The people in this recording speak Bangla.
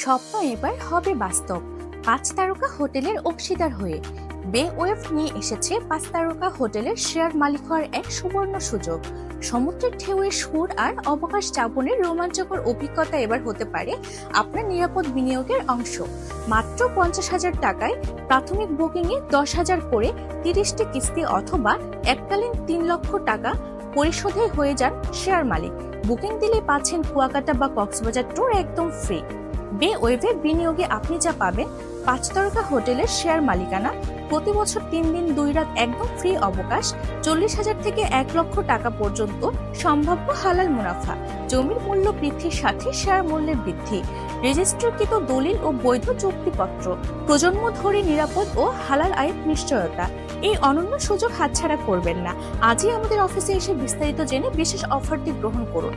স্বপ্ন এবার হবে বাস্তব। ৫ তারকা হোটেলের অংশীদার হয়ে বে ওয়েভ নিয়ে এসেছে ৫ তারকা হোটেলের শেয়ার মালিক হওয়ার এক সুবর্ণ সুযোগ। সমুদ্রের ঢেউয়ের সুর আর অবকাশ যাপনের রোমাঞ্চকর অভিজ্ঞতা এবার হতে পারে আপনার নিরাপদ বিনিয়োগের অংশ। মাত্র ৫০,০০০ টাকায় প্রাথমিক বুকিংয়ে ১০,০০০ করে ৩০টি কিস্তি অথবা এককালীন ৩ লক্ষ টাকা পরিশোধে হয়ে যান শেয়ার মালিক। বুকিং দিলে পাচ্ছেন কুয়াকাটা বা কক্সবাজার ট্যুর একদম ফ্রি। বে ওয়েভে বিনিয়োগে আপনি যা পাবেন: ৫ তারকা হোটেলের শেয়ার মালিকানা, প্রতি বছর ৩ দিন ২ রাত একদম ফ্রি অবকাশ, ৪০,০০০ থেকে ১ লক্ষ টাকা পর্যন্ত সম্ভাব্য হালাল মুনাফা, জমির মূল্য বৃদ্ধির সাথে শেয়ার মূল্যের বৃদ্ধি, রেজিস্ট্রিকৃত দলিল ও বৈধ চুক্তিপত্র, প্রজন্ম ধরে নিরাপদ ও হালাল আয়ের নিশ্চয়তা। এই অনন্য সুযোগ হাতছাড়া করবেন না। আজই আমাদের অফিসে এসে বিস্তারিত জেনে বিশেষ অফারটি গ্রহণ করুন।